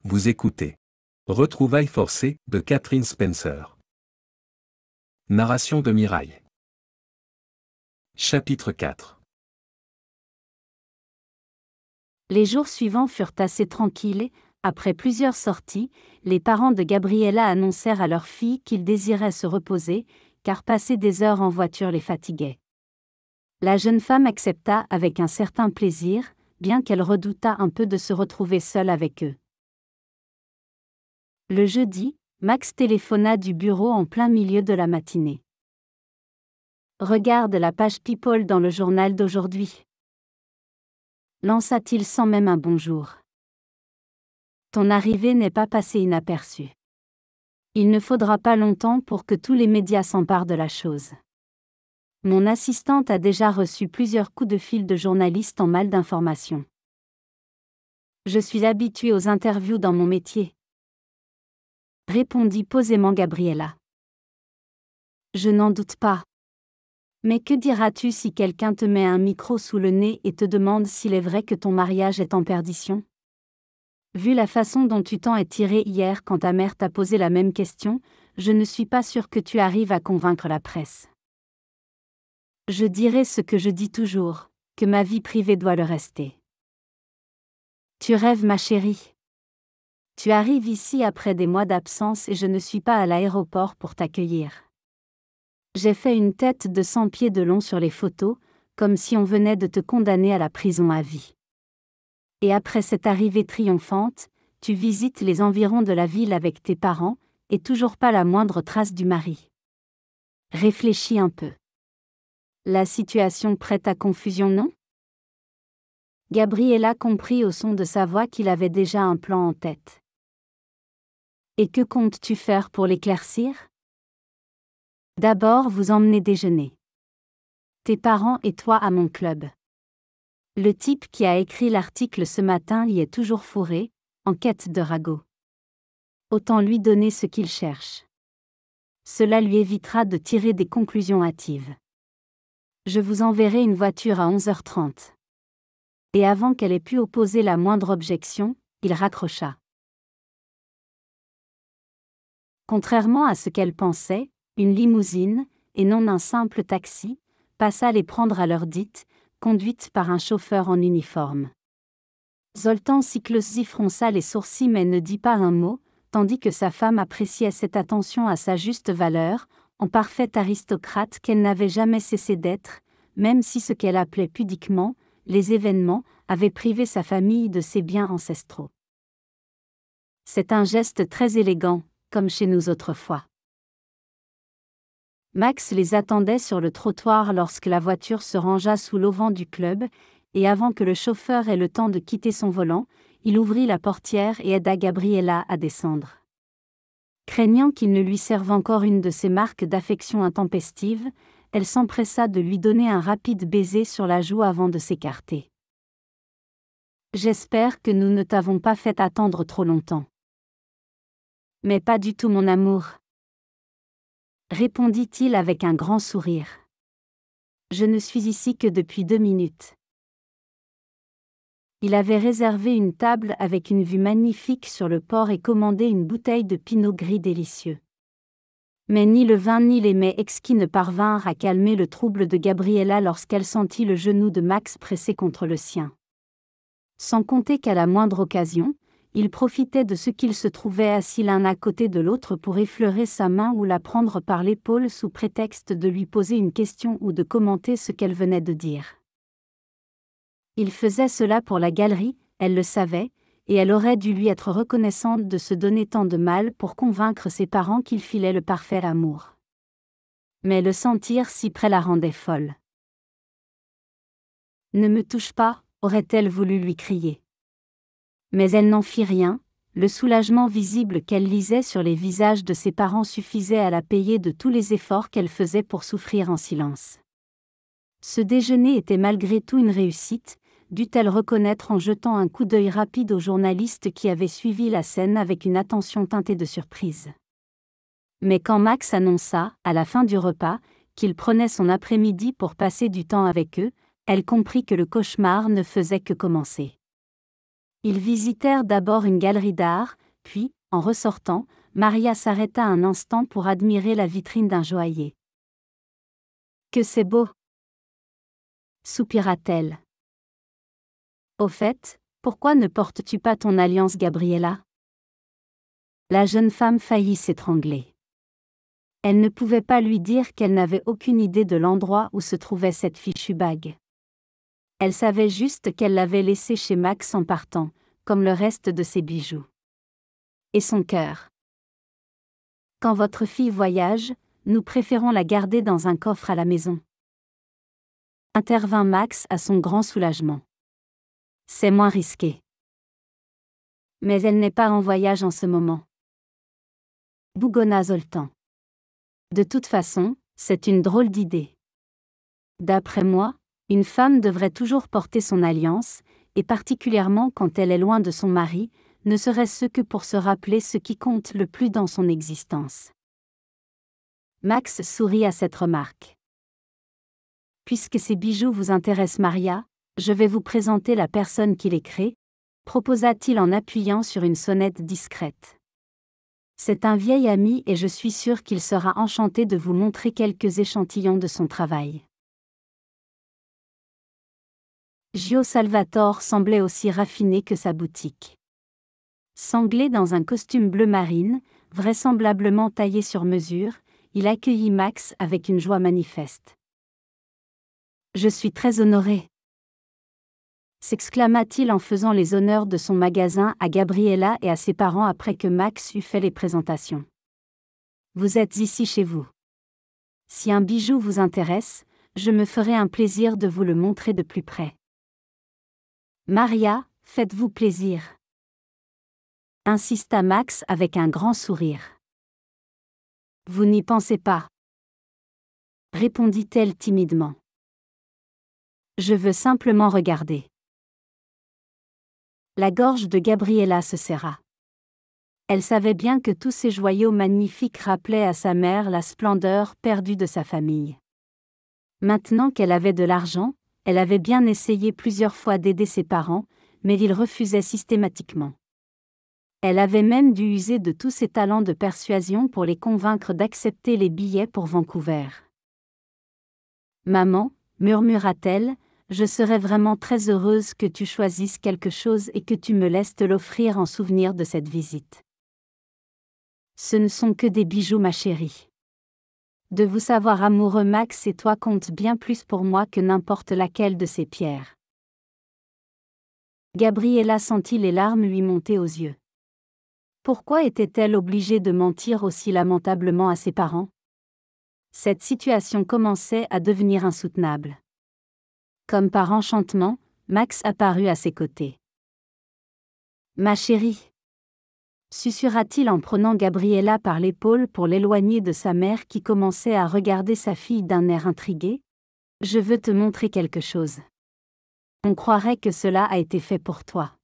Vous écoutez Retrouvailles forcées de Catherine Spencer. Narration de Mirail. Chapitre 4. Les jours suivants furent assez tranquilles. Après plusieurs sorties, les parents de Gabriella annoncèrent à leur fille qu'ils désiraient se reposer, car passer des heures en voiture les fatiguait. La jeune femme accepta avec un certain plaisir, bien qu'elle redoutât un peu de se retrouver seule avec eux. Le jeudi, Max téléphona du bureau en plein milieu de la matinée. « Regarde la page People dans le journal d'aujourd'hui. » lança-t-il sans même un bonjour. « Ton arrivée n'est pas passée inaperçue. Il ne faudra pas longtemps pour que tous les médias s'emparent de la chose. Mon assistante a déjà reçu plusieurs coups de fil de journalistes en mal d'information. Je suis habituée aux interviews dans mon métier, répondit posément Gabriella. Je n'en doute pas. Mais que diras-tu si quelqu'un te met un micro sous le nez et te demande s'il est vrai que ton mariage est en perdition? Vu la façon dont tu t'en es tiré hier quand ta mère t'a posé la même question, je ne suis pas sûre que tu arrives à convaincre la presse. Je dirai ce que je dis toujours, que ma vie privée doit le rester. Tu rêves, ma chérie. Tu arrives ici après des mois d'absence et je ne suis pas à l'aéroport pour t'accueillir. J'ai fait une tête de 100 pieds de long sur les photos, comme si on venait de te condamner à la prison à vie. Et après cette arrivée triomphante, tu visites les environs de la ville avec tes parents, et toujours pas la moindre trace du mari. Réfléchis un peu. La situation prête à confusion, non? Gabriella comprit au son de sa voix qu'il avait déjà un plan en tête. Et que comptes-tu faire pour l'éclaircir? D'abord vous emmener déjeuner. Tes parents et toi à mon club. Le type qui a écrit l'article ce matin y est toujours fourré, en quête de ragots. Autant lui donner ce qu'il cherche. Cela lui évitera de tirer des conclusions hâtives. Je vous enverrai une voiture à 11h30. Et avant qu'elle ait pu opposer la moindre objection, il raccrocha. Contrairement à ce qu'elle pensait, une limousine, et non un simple taxi, passa les prendre à l'heure dite, conduite par un chauffeur en uniforme. Zoltan Siklosi fronça les sourcils mais ne dit pas un mot, tandis que sa femme appréciait cette attention à sa juste valeur, en parfaite aristocrate qu'elle n'avait jamais cessé d'être, même si ce qu'elle appelait pudiquement les événements avaient privé sa famille de ses biens ancestraux. C'est un geste très élégant, comme chez nous autrefois. Max les attendait sur le trottoir lorsque la voiture se rangea sous l'auvent du club, et avant que le chauffeur ait le temps de quitter son volant, il ouvrit la portière et aida Gabriella à descendre. Craignant qu'il ne lui serve encore une de ces marques d'affection intempestive, elle s'empressa de lui donner un rapide baiser sur la joue avant de s'écarter. « J'espère que nous ne t'avons pas fait attendre trop longtemps. »« Mais pas du tout, mon amour. » répondit-il avec un grand sourire. « Je ne suis ici que depuis 2 minutes. » Il avait réservé une table avec une vue magnifique sur le port et commandé une bouteille de pinot gris délicieux. Mais ni le vin ni les mets exquis ne parvinrent à calmer le trouble de Gabriella lorsqu'elle sentit le genou de Max pressé contre le sien. Sans compter qu'à la moindre occasion, il profitait de ce qu'ils se trouvaient assis l'un à côté de l'autre pour effleurer sa main ou la prendre par l'épaule sous prétexte de lui poser une question ou de commenter ce qu'elle venait de dire. Il faisait cela pour la galerie, elle le savait, et elle aurait dû lui être reconnaissante de se donner tant de mal pour convaincre ses parents qu'il filait le parfait amour. Mais le sentir si près la rendait folle. « Ne me touche pas », aurait-elle voulu lui crier. Mais elle n'en fit rien, le soulagement visible qu'elle lisait sur les visages de ses parents suffisait à la payer de tous les efforts qu'elle faisait pour souffrir en silence. Ce déjeuner était malgré tout une réussite, dut-elle reconnaître en jetant un coup d'œil rapide aux journalistes qui avaient suivi la scène avec une attention teintée de surprise. Mais quand Max annonça, à la fin du repas, qu'il prenait son après-midi pour passer du temps avec eux, elle comprit que le cauchemar ne faisait que commencer. Ils visitèrent d'abord une galerie d'art, puis, en ressortant, Maria s'arrêta un instant pour admirer la vitrine d'un joaillier. « Que c'est beau !» soupira-t-elle. « Au fait, pourquoi ne portes-tu pas ton alliance, Gabriella ?» La jeune femme faillit s'étrangler. Elle ne pouvait pas lui dire qu'elle n'avait aucune idée de l'endroit où se trouvait cette fichue bague. Elle savait juste qu'elle l'avait laissée chez Max en partant, comme le reste de ses bijoux. Et son cœur. Quand votre fille voyage, nous préférons la garder dans un coffre à la maison. Intervint Max à son grand soulagement. C'est moins risqué. Mais elle n'est pas en voyage en ce moment. Bougonna Zoltan. De toute façon, c'est une drôle d'idée. D'après moi, une femme devrait toujours porter son alliance, et particulièrement quand elle est loin de son mari, ne serait-ce que pour se rappeler ce qui compte le plus dans son existence. Max sourit à cette remarque. Puisque ces bijoux vous intéressent, Maria, je vais vous présenter la personne qui les crée, proposa-t-il en appuyant sur une sonnette discrète. C'est un vieil ami et je suis sûr qu'il sera enchanté de vous montrer quelques échantillons de son travail. Gio Salvatore semblait aussi raffiné que sa boutique. Sanglé dans un costume bleu marine, vraisemblablement taillé sur mesure, il accueillit Max avec une joie manifeste. « Je suis très honoré !» s'exclama-t-il en faisant les honneurs de son magasin à Gabriella et à ses parents après que Max eut fait les présentations. « Vous êtes ici chez vous. Si un bijou vous intéresse, je me ferai un plaisir de vous le montrer de plus près. » Maria, faites-vous plaisir. Insista Max avec un grand sourire. Vous n'y pensez pas, répondit-elle timidement. Je veux simplement regarder. La gorge de Gabriella se serra. Elle savait bien que tous ces joyaux magnifiques rappelaient à sa mère la splendeur perdue de sa famille. Maintenant qu'elle avait de l'argent, elle avait bien essayé plusieurs fois d'aider ses parents, mais ils refusaient systématiquement. Elle avait même dû user de tous ses talents de persuasion pour les convaincre d'accepter les billets pour Vancouver. « Maman, murmura-t-elle, je serais vraiment très heureuse que tu choisisses quelque chose et que tu me laisses te l'offrir en souvenir de cette visite. Ce ne sont que des bijoux, ma chérie. De vous savoir amoureux, Max et toi comptent bien plus pour moi que n'importe laquelle de ces pierres. » Gabriella sentit les larmes lui monter aux yeux. Pourquoi était-elle obligée de mentir aussi lamentablement à ses parents? Cette situation commençait à devenir insoutenable. Comme par enchantement, Max apparut à ses côtés. « Ma chérie !» susurra-t-il en prenant Gabriella par l'épaule pour l'éloigner de sa mère qui commençait à regarder sa fille d'un air intrigué. « Je veux te montrer quelque chose. On croirait que cela a été fait pour toi. »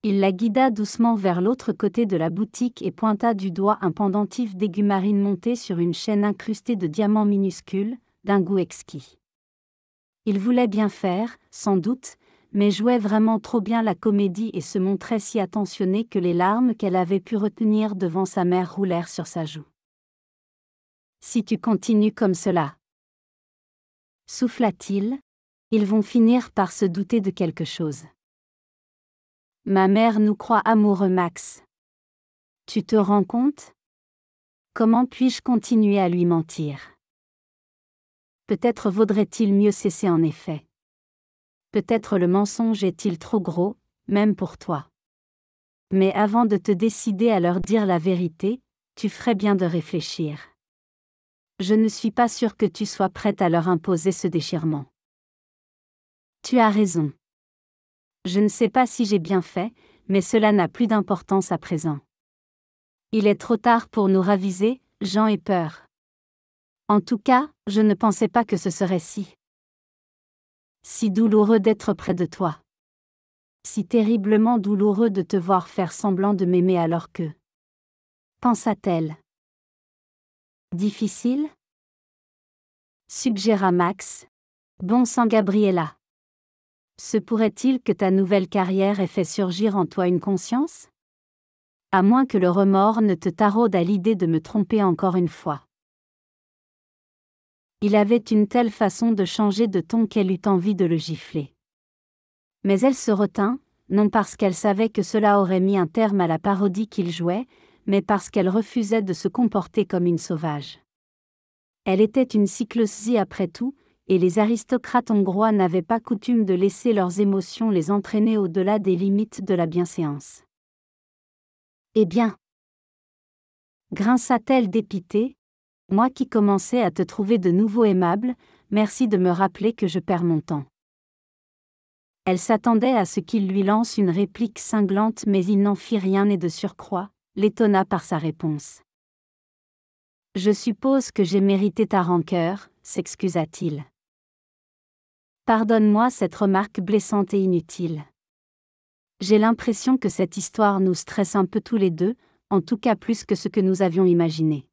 Il la guida doucement vers l'autre côté de la boutique et pointa du doigt un pendentif d'aiguilles marines monté sur une chaîne incrustée de diamants minuscules, d'un goût exquis. Il voulait bien faire, sans doute, mais jouait vraiment trop bien la comédie et se montrait si attentionné que les larmes qu'elle avait pu retenir devant sa mère roulèrent sur sa joue. « Si tu continues comme cela, souffla-t-il, ils vont finir par se douter de quelque chose. Ma mère nous croit amoureux, Max. Tu te rends compte? Comment puis-je continuer à lui mentir? Peut-être vaudrait-il mieux cesser en effet. Peut-être le mensonge est-il trop gros, même pour toi. Mais avant de te décider à leur dire la vérité, tu ferais bien de réfléchir. Je ne suis pas sûre que tu sois prête à leur imposer ce déchirement. Tu as raison. Je ne sais pas si j'ai bien fait, mais cela n'a plus d'importance à présent. Il est trop tard pour nous raviser, Jean ait peur. En tout cas, je ne pensais pas que ce serait si douloureux d'être près de toi. Si terriblement douloureux de te voir faire semblant de m'aimer alors que... pensa-t-elle. Difficile? Suggéra Max. Bon sang, Gabriella. Se pourrait-il que ta nouvelle carrière ait fait surgir en toi une conscience? À moins que le remords ne te taraude à l'idée de me tromper encore une fois. Il avait une telle façon de changer de ton qu'elle eut envie de le gifler. Mais elle se retint, non parce qu'elle savait que cela aurait mis un terme à la parodie qu'il jouait, mais parce qu'elle refusait de se comporter comme une sauvage. Elle était une cyclosie après tout, et les aristocrates hongrois n'avaient pas coutume de laisser leurs émotions les entraîner au-delà des limites de la bienséance. Eh bien, grinça-t-elle dépitée, moi qui commençais à te trouver de nouveau aimable, merci de me rappeler que je perds mon temps. Elle s'attendait à ce qu'il lui lance une réplique cinglante, mais il n'en fit rien et de surcroît, l'étonna par sa réponse. Je suppose que j'ai mérité ta rancœur, s'excusa-t-il. Pardonne-moi cette remarque blessante et inutile. J'ai l'impression que cette histoire nous stresse un peu tous les deux, en tout cas plus que ce que nous avions imaginé.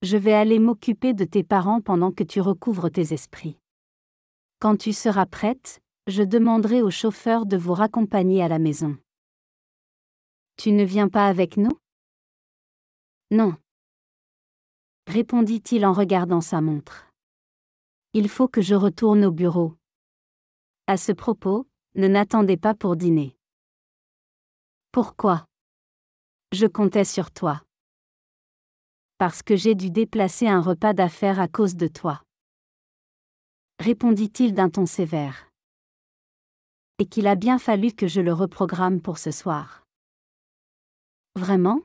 Je vais aller m'occuper de tes parents pendant que tu recouvres tes esprits. Quand tu seras prête, je demanderai au chauffeur de vous raccompagner à la maison. Tu ne viens pas avec nous? Non. Répondit-il en regardant sa montre. Il faut que je retourne au bureau. À ce propos, ne n'attendez pas pour dîner. Pourquoi? Je comptais sur toi. Parce que j'ai dû déplacer un repas d'affaires à cause de toi. Répondit-il d'un ton sévère. Et qu'il a bien fallu que je le reprogramme pour ce soir. Vraiment?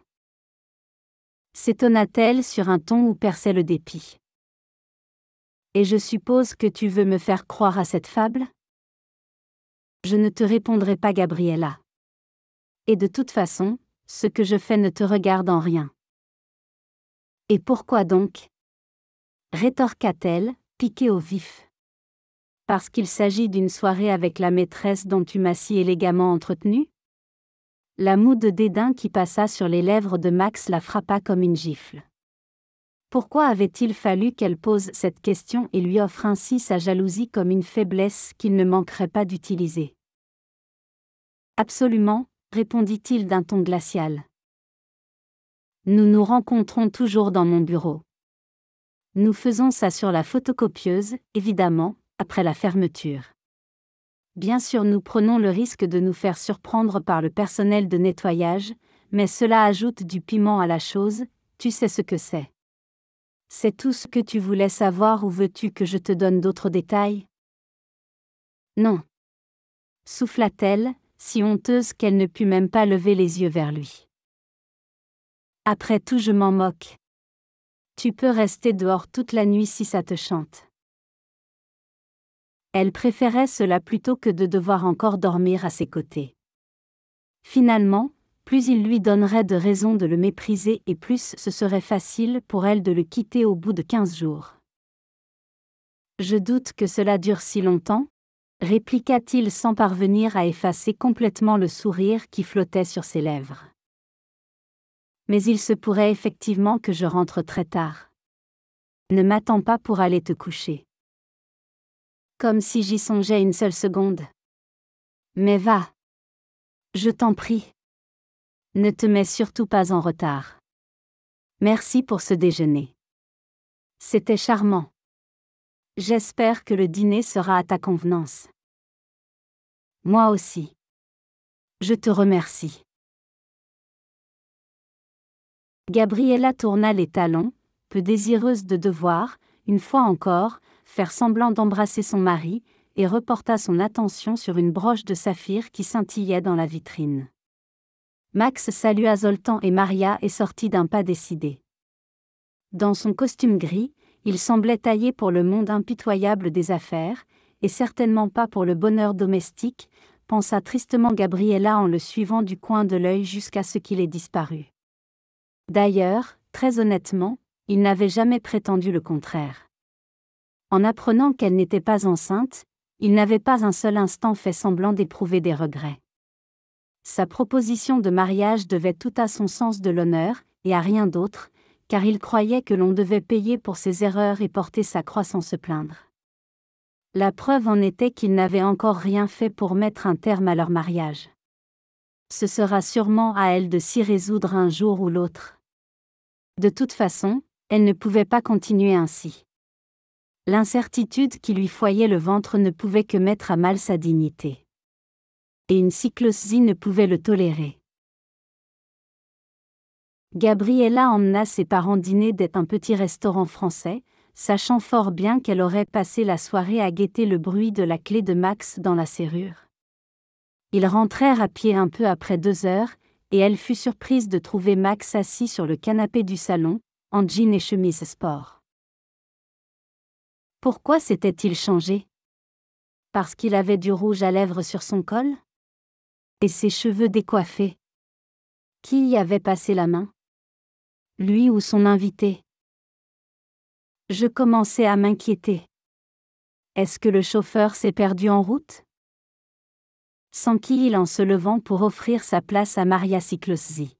S'étonna-t-elle sur un ton où perçait le dépit. Et je suppose que tu veux me faire croire à cette fable? Je ne te répondrai pas, Gabriella. Et de toute façon, ce que je fais ne te regarde en rien. Et pourquoi donc? Rétorqua-t-elle, piquée au vif. Parce qu'il s'agit d'une soirée avec la maîtresse dont tu m'as si élégamment entretenue? La moue de dédain qui passa sur les lèvres de Max la frappa comme une gifle. Pourquoi avait-il fallu qu'elle pose cette question et lui offre ainsi sa jalousie comme une faiblesse qu'il ne manquerait pas d'utiliser? Absolument, répondit-il d'un ton glacial. Nous nous rencontrons toujours dans mon bureau. Nous faisons ça sur la photocopieuse, évidemment, après la fermeture. Bien sûr, nous prenons le risque de nous faire surprendre par le personnel de nettoyage, mais cela ajoute du piment à la chose, tu sais ce que c'est. C'est tout ce que tu voulais savoir ou veux-tu que je te donne d'autres détails? Non. Souffla-t-elle, si honteuse qu'elle ne put même pas lever les yeux vers lui. Après tout, je m'en moque. Tu peux rester dehors toute la nuit si ça te chante. Elle préférait cela plutôt que de devoir encore dormir à ses côtés. Finalement, plus il lui donnerait de raisons de le mépriser et plus ce serait facile pour elle de le quitter au bout de 15 jours. Je doute que cela dure si longtemps, répliqua-t-il sans parvenir à effacer complètement le sourire qui flottait sur ses lèvres. Mais il se pourrait effectivement que je rentre très tard. Ne m'attends pas pour aller te coucher. Comme si j'y songeais une seule seconde. Mais va. Je t'en prie. Ne te mets surtout pas en retard. Merci pour ce déjeuner. C'était charmant. J'espère que le dîner sera à ta convenance. Moi aussi. Je te remercie. Gabriella tourna les talons, peu désireuse de devoir, une fois encore, faire semblant d'embrasser son mari, et reporta son attention sur une broche de saphir qui scintillait dans la vitrine. Max salua Zoltan et Maria et sortit d'un pas décidé. Dans son costume gris, il semblait taillé pour le monde impitoyable des affaires, et certainement pas pour le bonheur domestique, pensa tristement Gabriella en le suivant du coin de l'œil jusqu'à ce qu'il ait disparu. D'ailleurs, très honnêtement, il n'avait jamais prétendu le contraire. En apprenant qu'elle n'était pas enceinte, il n'avait pas un seul instant fait semblant d'éprouver des regrets. Sa proposition de mariage devait tout à son sens de l'honneur, et à rien d'autre, car il croyait que l'on devait payer pour ses erreurs et porter sa croix sans se plaindre. La preuve en était qu'ils n'avaient encore rien fait pour mettre un terme à leur mariage. Ce sera sûrement à elle de s'y résoudre un jour ou l'autre. De toute façon, elle ne pouvait pas continuer ainsi. L'incertitude qui lui foyait le ventre ne pouvait que mettre à mal sa dignité. Et une cyclosie ne pouvait le tolérer. Gabriella emmena ses parents dîner dans un petit restaurant français, sachant fort bien qu'elle aurait passé la soirée à guetter le bruit de la clé de Max dans la serrure. Ils rentrèrent à pied un peu après 2 heures, et elle fut surprise de trouver Max assis sur le canapé du salon, en jean et chemise sport. Pourquoi s'était-il changé? Parce qu'il avait du rouge à lèvres sur son col? Et ses cheveux décoiffés? Qui y avait passé la main? Lui ou son invité? Je commençais à m'inquiéter. Est-ce que le chauffeur s'est perdu en route? S'enquit-il en se levant pour offrir sa place à Maria Cyclosi.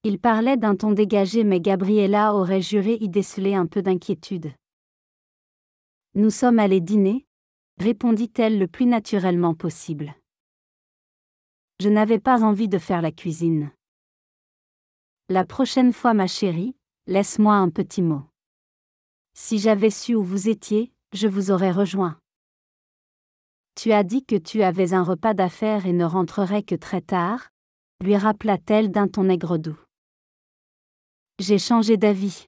Il parlait d'un ton dégagé, mais Gabriella aurait juré y déceler un peu d'inquiétude. Nous sommes allés dîner, répondit-elle le plus naturellement possible. Je n'avais pas envie de faire la cuisine. La prochaine fois, ma chérie, laisse-moi un petit mot. Si j'avais su où vous étiez, je vous aurais rejoint. Tu as dit que tu avais un repas d'affaires et ne rentrerais que très tard, lui rappela-t-elle d'un ton aigre doux. J'ai changé d'avis,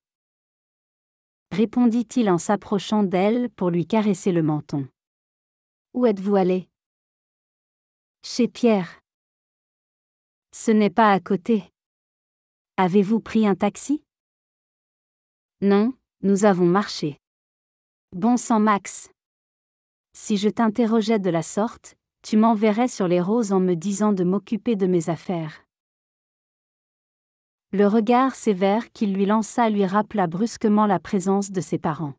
répondit-il en s'approchant d'elle pour lui caresser le menton. Où êtes-vous allé? Chez Pierre. Ce n'est pas à côté. Avez-vous pris un taxi? Non, nous avons marché. Bon sang, Max. Si je t'interrogeais de la sorte, tu m'enverrais sur les roses en me disant de m'occuper de mes affaires. Le regard sévère qu'il lui lança lui rappela brusquement la présence de ses parents.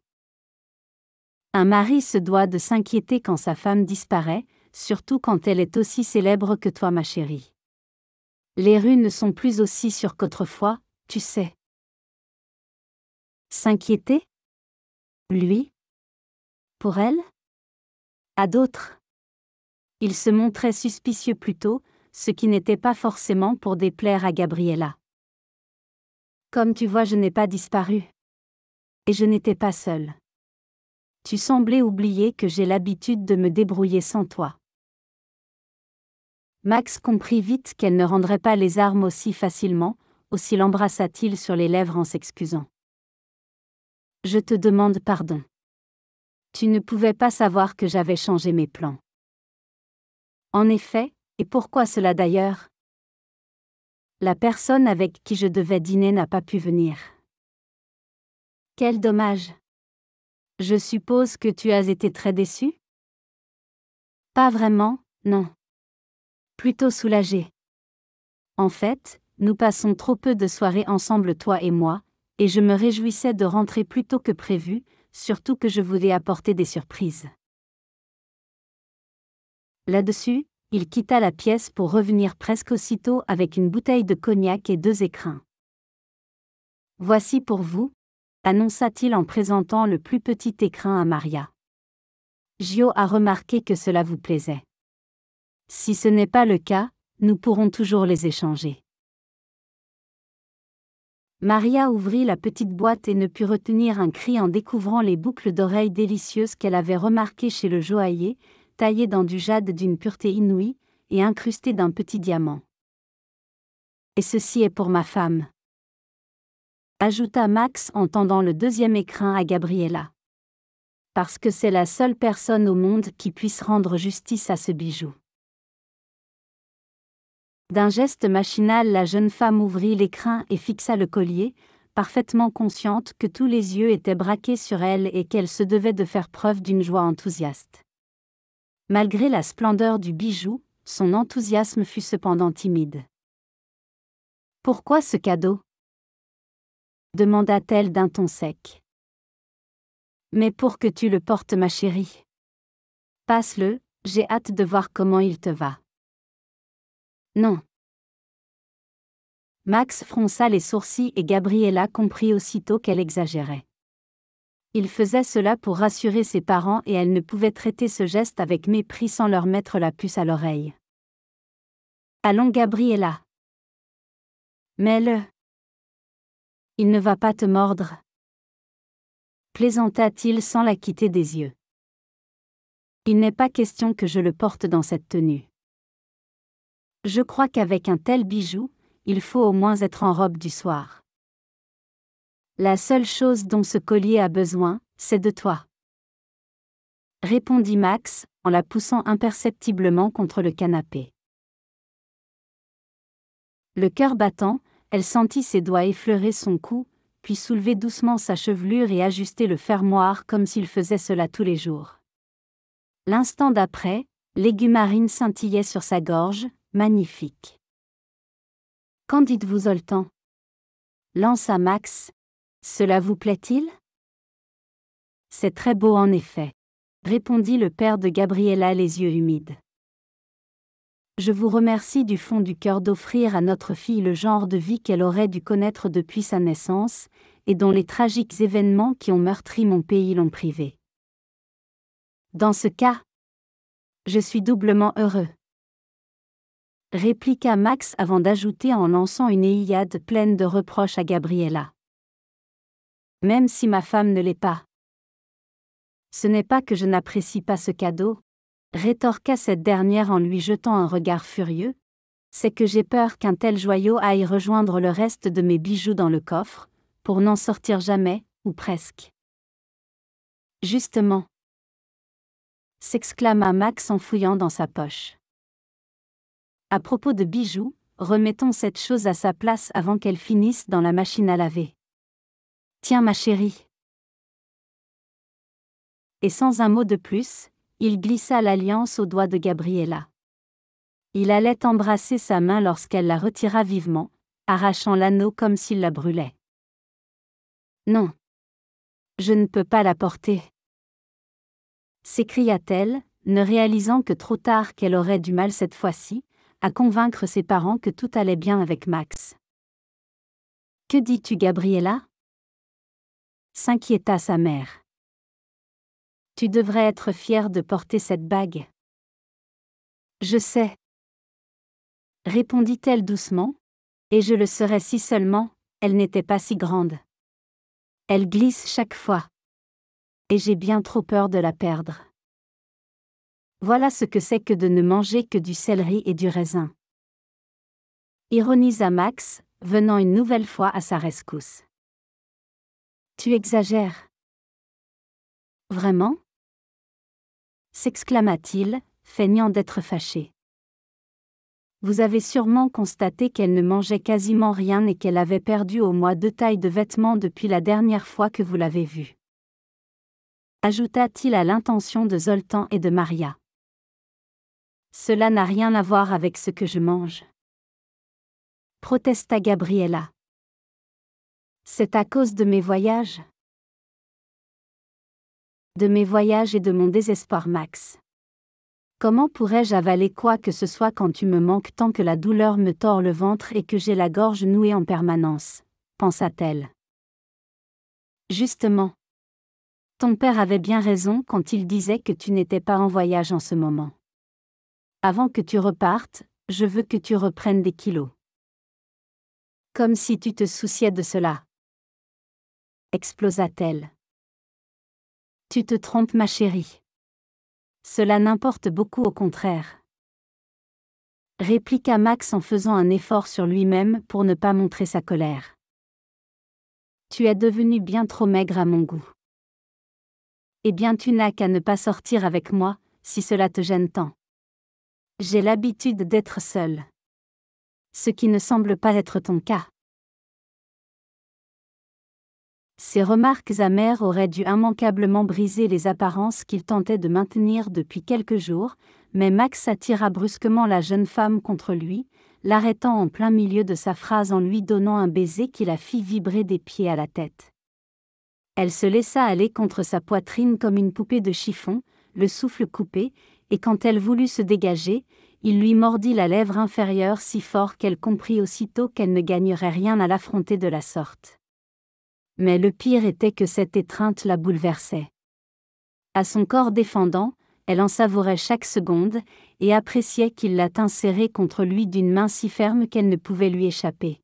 Un mari se doit de s'inquiéter quand sa femme disparaît, surtout quand elle est aussi célèbre que toi, ma chérie. Les rues ne sont plus aussi sûres qu'autrefois, tu sais. S'inquiéter? Lui? Pour elle? À d'autres? Il se montrait suspicieux plutôt, ce qui n'était pas forcément pour déplaire à Gabriella. Comme tu vois, je n'ai pas disparu. Et je n'étais pas seule. Tu semblais oublier que j'ai l'habitude de me débrouiller sans toi. Max comprit vite qu'elle ne rendrait pas les armes aussi facilement, aussi l'embrassa-t-il sur les lèvres en s'excusant. Je te demande pardon. Tu ne pouvais pas savoir que j'avais changé mes plans. En effet, et pourquoi cela d'ailleurs? La personne avec qui je devais dîner n'a pas pu venir. Quel dommage. Je suppose que tu as été très déçu? Pas vraiment, non. Plutôt soulagé. En fait, nous passons trop peu de soirées ensemble, toi et moi, et je me réjouissais de rentrer plus tôt que prévu, surtout que je voulais apporter des surprises. Là-dessus, il quitta la pièce pour revenir presque aussitôt avec une bouteille de cognac et 2 écrins. Voici pour vous, annonça-t-il en présentant le plus petit écrin à Maria. Gio a remarqué que cela vous plaisait. Si ce n'est pas le cas, nous pourrons toujours les échanger. Maria ouvrit la petite boîte et ne put retenir un cri en découvrant les boucles d'oreilles délicieuses qu'elle avait remarquées chez le joaillier, taillées dans du jade d'une pureté inouïe, et incrustées d'un petit diamant. Et ceci est pour ma femme, ajouta Max en tendant le 2e écrin à Gabriella. Parce que c'est la seule personne au monde qui puisse rendre justice à ce bijou. D'un geste machinal, la jeune femme ouvrit l'écrin et fixa le collier, parfaitement consciente que tous les yeux étaient braqués sur elle et qu'elle se devait de faire preuve d'une joie enthousiaste. Malgré la splendeur du bijou, son enthousiasme fut cependant timide. « Pourquoi ce cadeau ?» demanda-t-elle d'un ton sec. « Mais pour que tu le portes, ma chérie. Passe-le, j'ai hâte de voir comment il te va. » Non. Max fronça les sourcils et Gabriella comprit aussitôt qu'elle exagérait. Il faisait cela pour rassurer ses parents et elle ne pouvait traiter ce geste avec mépris sans leur mettre la puce à l'oreille. Allons, Gabriella. Mais il ne va pas te mordre, plaisanta-t-il sans la quitter des yeux. Il n'est pas question que je le porte dans cette tenue. Je crois qu'avec un tel bijou, il faut au moins être en robe du soir. La seule chose dont ce collier a besoin, c'est de toi. Répondit Max, en la poussant imperceptiblement contre le canapé. Le cœur battant, elle sentit ses doigts effleurer son cou, puis soulever doucement sa chevelure et ajuster le fermoir comme s'il faisait cela tous les jours. L'instant d'après, l'aigumarine scintillait sur sa gorge, magnifique. Qu'en dites-vous, Zoltan? Lança Max. Cela vous plaît-il? C'est très beau en effet, répondit le père de Gabriella les yeux humides. Je vous remercie du fond du cœur d'offrir à notre fille le genre de vie qu'elle aurait dû connaître depuis sa naissance, et dont les tragiques événements qui ont meurtri mon pays l'ont privée. Dans ce cas, je suis doublement heureux, répliqua Max avant d'ajouter en lançant une éillade pleine de reproches à Gabriella. Même si ma femme ne l'est pas. Ce n'est pas que je n'apprécie pas ce cadeau, rétorqua cette dernière en lui jetant un regard furieux, c'est que j'ai peur qu'un tel joyau aille rejoindre le reste de mes bijoux dans le coffre, pour n'en sortir jamais, ou presque. Justement, s'exclama Max en fouillant dans sa poche. À propos de bijoux, remettons cette chose à sa place avant qu'elle finisse dans la machine à laver. Tiens, ma chérie. Et sans un mot de plus, il glissa l'alliance au doigt de Gabriella. Il allait embrasser sa main lorsqu'elle la retira vivement, arrachant l'anneau comme s'il la brûlait. Non. Je ne peux pas la porter, s'écria-t-elle, ne réalisant que trop tard qu'elle aurait du mal cette fois-ci, à convaincre ses parents que tout allait bien avec Max. Que dis-tu, Gabriella? S'inquiéta sa mère. Tu devrais être fière de porter cette bague. Je sais, répondit-elle doucement, et je le serais si seulement, elle n'était pas si grande. Elle glisse chaque fois. Et j'ai bien trop peur de la perdre. Voilà ce que c'est que de ne manger que du céleri et du raisin. Ironisa Max, venant une nouvelle fois à sa rescousse. Tu exagères. Vraiment? S'exclama-t-il, feignant d'être fâché. Vous avez sûrement constaté qu'elle ne mangeait quasiment rien et qu'elle avait perdu au moins 2 tailles de vêtements depuis la dernière fois que vous l'avez vue. Ajouta-t-il à l'intention de Zoltan et de Maria. Cela n'a rien à voir avec ce que je mange, protesta Gabriella. C'est à cause de mes voyages. De mes voyages et de mon désespoir, Max. Comment pourrais-je avaler quoi que ce soit quand tu me manques tant que la douleur me tord le ventre et que j'ai la gorge nouée en permanence, pensa-t-elle. Justement. Ton père avait bien raison quand il disait que tu n'étais pas en voyage en ce moment. Avant que tu repartes, je veux que tu reprennes des kilos. Comme si tu te souciais de cela. Explosa-t-elle. Tu te trompes, ma chérie. Cela n'importe beaucoup, au contraire. Répliqua Max en faisant un effort sur lui-même pour ne pas montrer sa colère. Tu es devenu bien trop maigre à mon goût. Eh bien, tu n'as qu'à ne pas sortir avec moi, si cela te gêne tant. J'ai l'habitude d'être seule. Ce qui ne semble pas être ton cas. Ces remarques amères auraient dû immanquablement briser les apparences qu'il tentait de maintenir depuis quelques jours, mais Max attira brusquement la jeune femme contre lui, l'arrêtant en plein milieu de sa phrase en lui donnant un baiser qui la fit vibrer des pieds à la tête. Elle se laissa aller contre sa poitrine comme une poupée de chiffon, le souffle coupé, et quand elle voulut se dégager, il lui mordit la lèvre inférieure si fort qu'elle comprit aussitôt qu'elle ne gagnerait rien à l'affronter de la sorte. Mais le pire était que cette étreinte la bouleversait. À son corps défendant, elle en savourait chaque seconde, et appréciait qu'il la tînt serrée contre lui d'une main si ferme qu'elle ne pouvait lui échapper.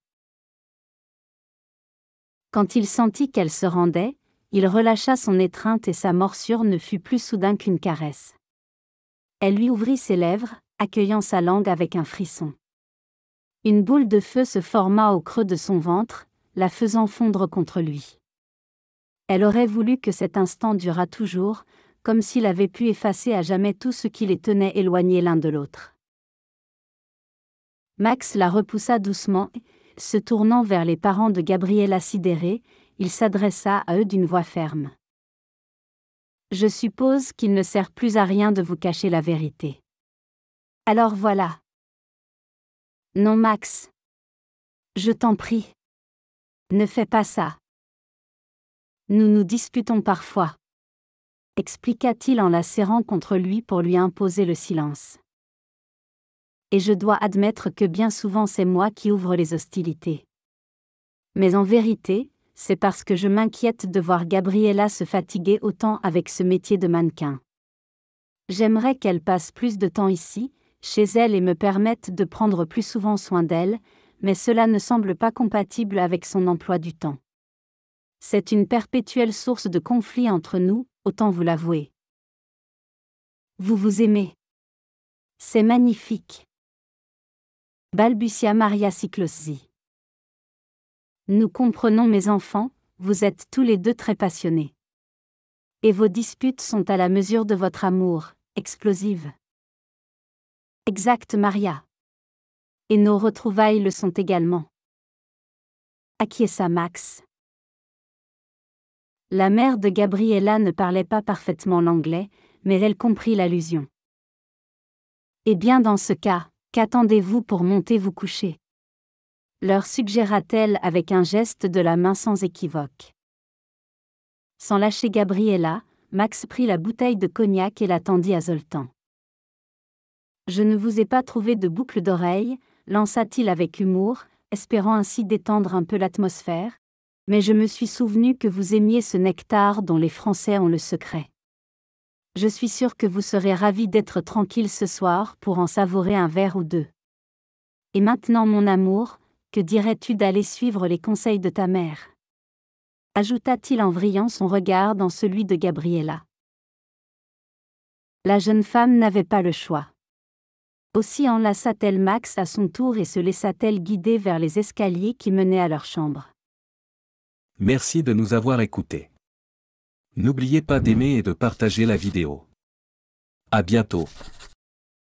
Quand il sentit qu'elle se rendait, il relâcha son étreinte et sa morsure ne fut plus soudain qu'une caresse. Elle lui ouvrit ses lèvres, accueillant sa langue avec un frisson. Une boule de feu se forma au creux de son ventre, la faisant fondre contre lui. Elle aurait voulu que cet instant durât toujours, comme s'il avait pu effacer à jamais tout ce qui les tenait éloignés l'un de l'autre. Max la repoussa doucement et, se tournant vers les parents de Gabriela sidérés, il s'adressa à eux d'une voix ferme. « Je suppose qu'il ne sert plus à rien de vous cacher la vérité. Alors voilà. » « Non, Max. Je t'en prie. Ne fais pas ça. Nous nous disputons parfois. » expliqua-t-il en la serrant contre lui pour lui imposer le silence. « Et je dois admettre que bien souvent c'est moi qui ouvre les hostilités. Mais en vérité, c'est parce que je m'inquiète de voir Gabriela se fatiguer autant avec ce métier de mannequin. J'aimerais qu'elle passe plus de temps ici, chez elle et me permette de prendre plus souvent soin d'elle, mais cela ne semble pas compatible avec son emploi du temps. C'est une perpétuelle source de conflit entre nous, autant vous l'avouer. Vous vous aimez. C'est magnifique. » balbutia Maria Siklosi. « Nous comprenons mes enfants, vous êtes tous les deux très passionnés. Et vos disputes sont à la mesure de votre amour, explosive. » Exact, Maria. Et nos retrouvailles le sont également. Acquiesça Max. La mère de Gabriela ne parlait pas parfaitement l'anglais, mais elle comprit l'allusion. Eh bien dans ce cas, qu'attendez-vous pour monter vous coucher ? Leur suggéra-t-elle avec un geste de la main sans équivoque. Sans lâcher Gabriela, Max prit la bouteille de cognac et la tendit à Zoltan. Je ne vous ai pas trouvé de boucle d'oreille, lança-t-il avec humour, espérant ainsi détendre un peu l'atmosphère, mais je me suis souvenu que vous aimiez ce nectar dont les Français ont le secret. Je suis sûr que vous serez ravi d'être tranquille ce soir pour en savourer un verre ou deux. Et maintenant mon amour, que dirais-tu d'aller suivre les conseils de ta mère ? ajouta-t-il en vrillant son regard dans celui de Gabriela. La jeune femme n'avait pas le choix. Aussi enlaça-t-elle Max à son tour et se laissa-t-elle guider vers les escaliers qui menaient à leur chambre. Merci de nous avoir écoutés. N'oubliez pas d'aimer et de partager la vidéo. À bientôt.